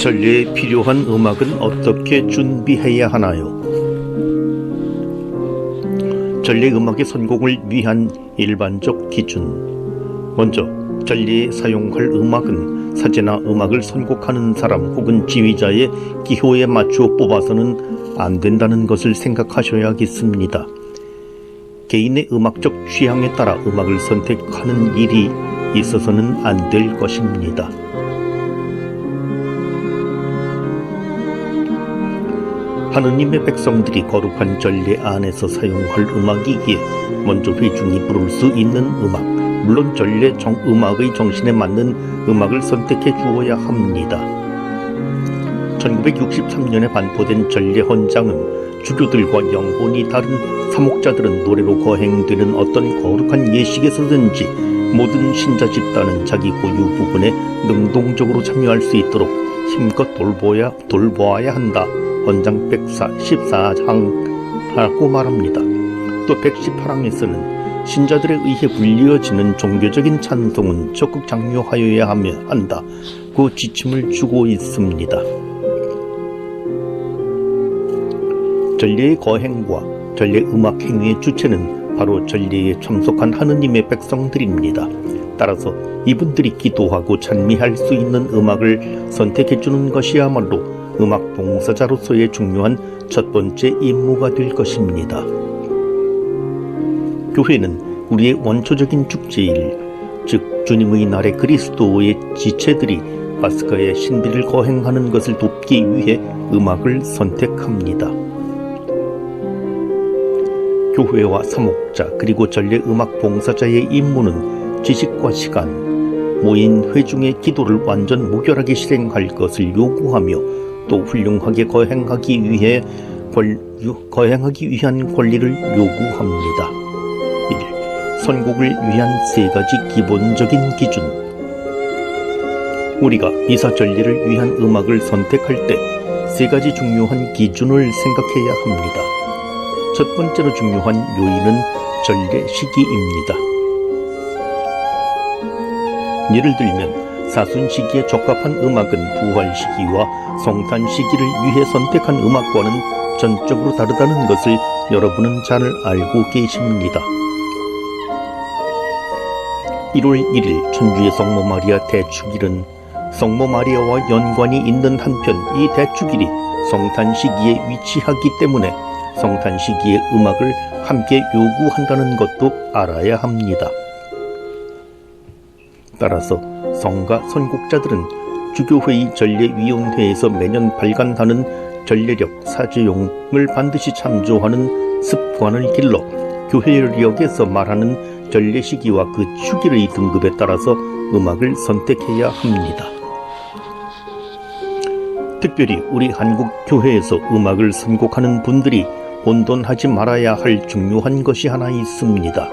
전례에 필요한 음악은 어떻게 준비해야 하나요? 전례 음악의 선곡을 위한 일반적 기준. 먼저 전례에 사용할 음악은 사제나 음악을 선곡하는 사람 혹은 지휘자의 기호에 맞추어 뽑아서는 안 된다는 것을 생각하셔야겠습니다. 개인의 음악적 취향에 따라 음악을 선택하는 일이 있어서는 안 될 것입니다. 하느님의 백성들이 거룩한 전례 안에서 사용할 음악이기에 먼저 회중이 부를 수 있는 음악, 물론 전례 음악의 정신에 맞는 음악을 선택해 주어야 합니다. 1963년에 반포된 전례 헌장은 주교들과 영혼이 다른 사목자들은 노래로 거행되는 어떤 거룩한 예식에서든지 모든 신자 집단은 자기 고유 부분에 능동적으로 참여할 수 있도록 힘껏 돌보아야 한다. 헌장 114항이라고 말합니다. 또 118항에서는 신자들에 의해 불리어지는 종교적인 찬송은 적극 장려하여야 한다고 지침을 주고 있습니다. 전례의 거행과 전례 음악 행위의 주체는 바로 전례에 참석한 하느님의 백성들입니다. 따라서 이분들이 기도하고 찬미할 수 있는 음악을 선택해 주는 것이야말로 음악 봉사자로서의 중요한 첫 번째 임무가 될 것입니다. 교회는 우리의 원초적인 축제일, 즉 주님의 날에 그리스도의 지체들이 파스카의 신비를 거행하는 것을 돕기 위해 음악을 선택합니다. 교회와 사목자 그리고 전례 음악 봉사자의 임무는 지식과 시간, 모인 회중의 기도를 완전 무결하게 실행할 것을 요구하며 또 훌륭하게 거행하기 위한 권리를 요구합니다. 1. 선곡을 위한 세 가지 기본적인 기준. 우리가 미사 전례를 위한 음악을 선택할 때 세 가지 중요한 기준을 생각해야 합니다. 첫 번째로 중요한 요인은 전례 시기입니다. 예를 들면 사순 시기에 적합한 음악은 부활 시기와 성탄 시기를 위해 선택한 음악과는 전적으로 다르다는 것을 여러분은 잘 알고 계십니다. 1월 1일 천주의 성모 마리아 대축일은 성모 마리아와 연관이 있는 한편 이 대축일이 성탄 시기에 위치하기 때문에 성탄 시기의 음악을 함께 요구한다는 것도 알아야 합니다. 따라서 성가 선곡자들은 주교회의 전례위원회에서 매년 발간하는 전례력 사제용을 반드시 참조하는 습관을 길러 교회력에서 말하는 전례 시기와 그 축일의 등급에 따라서 음악을 선택해야 합니다. 특별히 우리 한국 교회에서 음악을 선곡하는 분들이 혼돈하지 말아야 할 중요한 것이 하나 있습니다.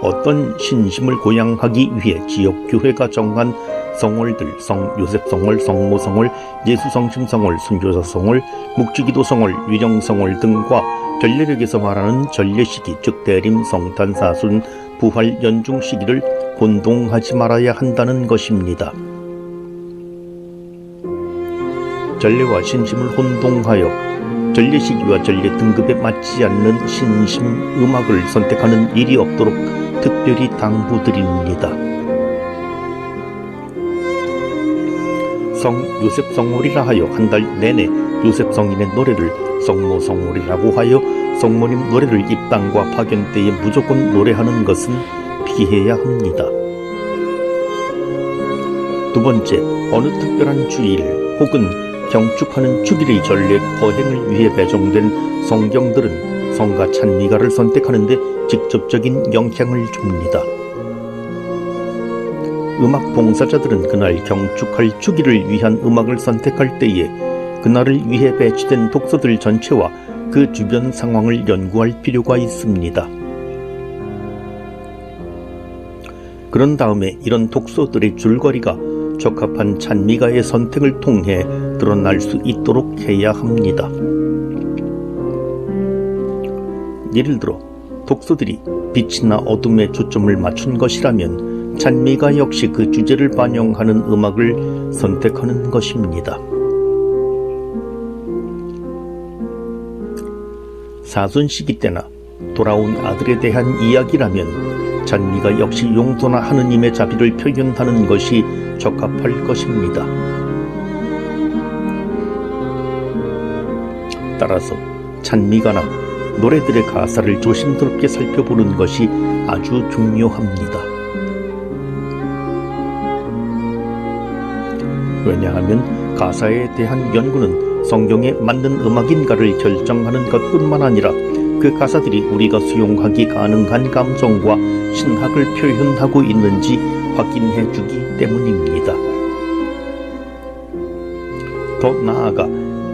어떤 신심을 고양하기 위해 지역교회가 정한 성월들, 성요셉성월, 성모성월, 예수성심성월, 순교사성월, 묵주기도성월, 위령성월 등과 전례력에서 말하는 전례시기, 즉 대림, 성탄, 사순, 부활, 연중 시기를 혼동하지 말아야 한다는 것입니다. 전례와 신심을 혼동하여 전례 시기와 전례 등급에 맞지 않는 신심 음악을 선택하는 일이 없도록 특별히 당부드립니다. 성 요셉성월이라 하여 한 달 내내 요셉 성인의 노래를 성모성월이라고 하여 성모님 노래를 입당과 파견 때에 무조건 노래하는 것은 피해야 합니다. 두 번째, 어느 특별한 주일 혹은 경축하는 축일의 전례 거행을 위해 배정된 성경들은 성가 찬미가를 선택하는 데 직접적인 영향을 줍니다. 음악 봉사자들은 그날 경축할 축일을 위한 음악을 선택할 때에 그날을 위해 배치된 독서들 전체와 그 주변 상황을 연구할 필요가 있습니다. 그런 다음에 이런 독서들의 줄거리가 적합한 찬미가의 선택을 통해 드러날 수 있도록 해야 합니다. 예를 들어 독서들이 빛이나 어둠에 초점을 맞춘 것이라면 찬미가 역시 그 주제를 반영하는 음악을 선택하는 것입니다. 사순 시기 때나 돌아온 아들에 대한 이야기라면 찬미가 역시 용서나 하느님의 자비를 표현하는 것이 적합할 것입니다. 따라서 찬미가나 노래들의 가사를 조심스럽게 살펴보는 것이 아주 중요합니다. 왜냐하면 가사에 대한 연구는 성경에 맞는 음악인가를 결정하는 것뿐만 아니라 그 가사들이 우리가 수용하기 가능한 감정과 신학을 표현하고 있는지 확인해 주기 때문입니다. 더 나아가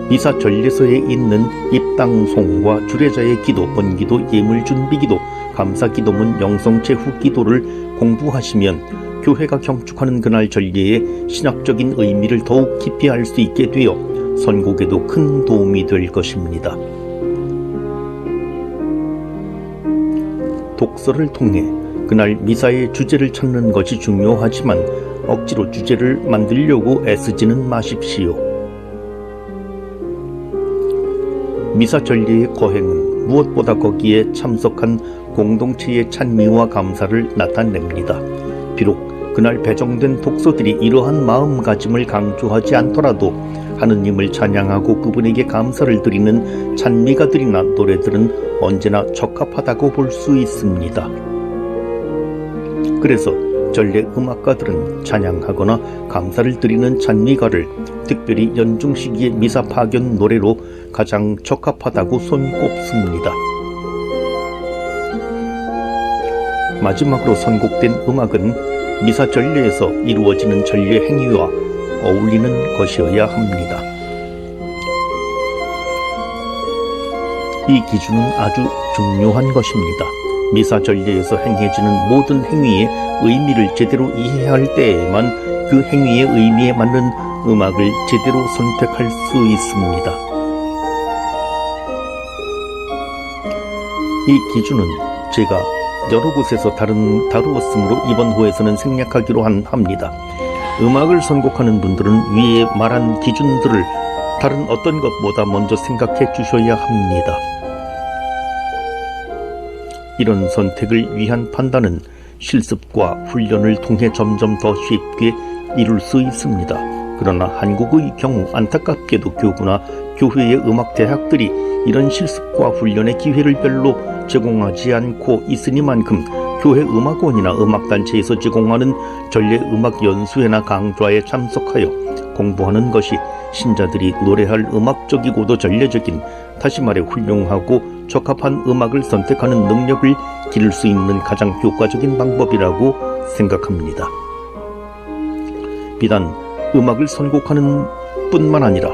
미사 전례서에 있는 입당송과 주례자의 기도, 번기도, 예물준비기도, 감사기도문, 영성제후 기도를 공부하시면 교회가 경축하는 그날 전례의 신학적인 의미를 더욱 깊이 알 수 있게 되어 선곡에도 큰 도움이 될 것입니다. 독서를 통해 그날 미사의 주제를 찾는 것이 중요하지만 억지로 주제를 만들려고 애쓰지는 마십시오. 미사 전례의 거행은 무엇보다 거기에 참석한 공동체의 찬미와 감사를 나타냅니다. 비록 그날 배정된 독서들이 이러한 마음가짐을 강조하지 않더라도 하느님을 찬양하고 그분에게 감사를 드리는 찬미가들이나 노래들은 언제나 적합하다고 볼 수 있습니다. 그래서 전례 음악가들은 찬양하거나 감사를 드리는 찬미가를 특별히 연중 시기의 미사 파견 노래로 가장 적합하다고 손꼽습니다. 마지막으로 선곡된 음악은 미사 전례에서 이루어지는 전례 행위와 어울리는 것이어야 합니다. 이 기준은 아주 중요한 것입니다. 미사 전례에서 행해지는 모든 행위의 의미를 제대로 이해할 때에만 그 행위의 의미에 맞는 음악을 제대로 선택할 수 있습니다. 이 기준은 제가 여러 곳에서 다루었으므로 이번 호에서는 생략하기로 합니다. 음악을 선곡하는 분들은 위에 말한 기준들을 다른 어떤 것보다 먼저 생각해 주셔야 합니다. 이런 선택을 위한 판단은 실습과 훈련을 통해 점점 더 쉽게 이룰 수 있습니다. 그러나 한국의 경우 안타깝게도 교구나 교회의 음악대학들이 이런 실습과 훈련의 기회를 별로 제공하지 않고 있으니만큼 교회 음악원이나 음악단체에서 제공하는 전례 음악 연수회나 강좌에 참석하여 공부하는 것이 신자들이 노래할 음악적이고도 전례적인, 다시 말해 훌륭하고 적합한 음악을 선택하는 능력을 기를 수 있는 가장 효과적인 방법이라고 생각합니다. 비단 음악을 선곡하는 뿐만 아니라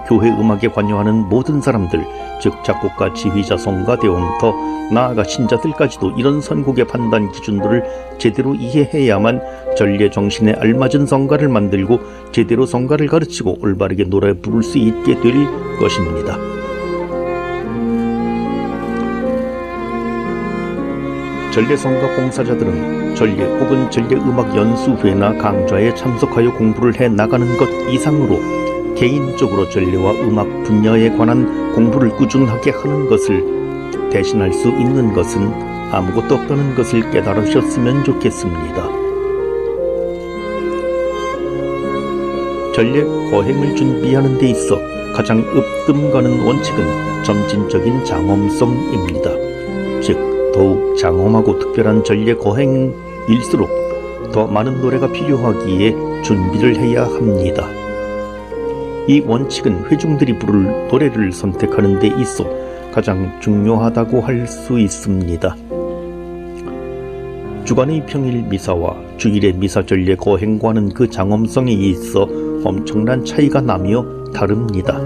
교회 음악에 관여하는 모든 사람들, 즉 작곡가, 지휘자, 성가, 대원, 더 나아가 신자들까지도 이런 선곡의 판단 기준들을 제대로 이해해야만 전례 정신에 알맞은 성가를 만들고 제대로 성가를 가르치고 올바르게 노래 부를 수 있게 될 것입니다. 전례성가 봉사자들은 전례 혹은 전례음악 연수회나 강좌에 참석하여 공부를 해 나가는 것 이상으로 개인적으로 전례와 음악 분야에 관한 공부를 꾸준하게 하는 것을 대신할 수 있는 것은 아무것도 없다는 것을 깨달으셨으면 좋겠습니다. 전례 거행을 준비하는 데 있어 가장 읍뜸가는 원칙은 점진적인 장엄성입니다. 즉 더욱 장엄하고 특별한 전례 거행일수록 더 많은 노래가 필요하기에 준비를 해야 합니다. 이 원칙은 회중들이 부를 노래를 선택하는 데 있어 가장 중요하다고 할 수 있습니다. 주간의 평일 미사와 주일의 미사 전례 거행과는 그 장엄성에 있어 엄청난 차이가 나며 다릅니다.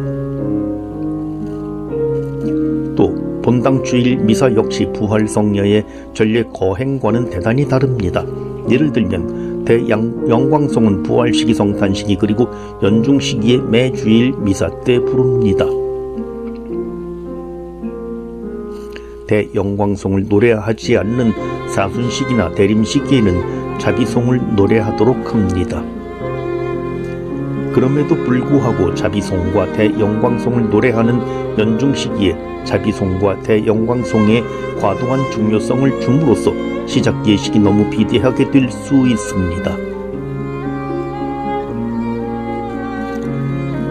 또 본당 주일 미사 역시 부활성녀의 전례 거행과는 대단히 다릅니다. 예를 들면 대영광송은 부활시기, 성탄시기, 그리고 연중시기에 매주일 미사 때 부릅니다. 대영광송을 노래하지 않는 사순식이나 대림시기에는 자비송을 노래하도록 합니다. 그럼에도 불구하고 자비송과 대영광송을 노래하는 연중시기에 자비송과 대영광송의 과도한 중요성을 줌으로써 시작 예식이 너무 비대하게 될 수 있습니다.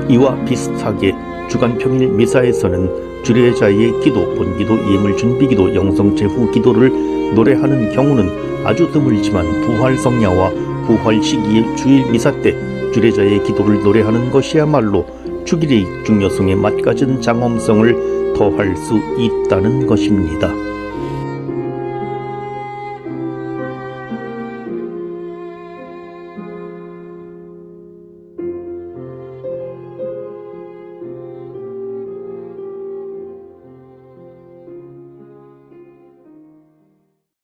이와 비슷하게 주간평일 미사에서는 주례자의 기도, 본기도, 예물준비기도, 영성제후 기도를 노래하는 경우는 아주 드물지만 부활성야와 부활시기의 주일 미사 때 주례자의 기도를 노래하는 것이야말로 주길의 중요성에 맞가진 장엄성을 더할 수 있다는 것입니다.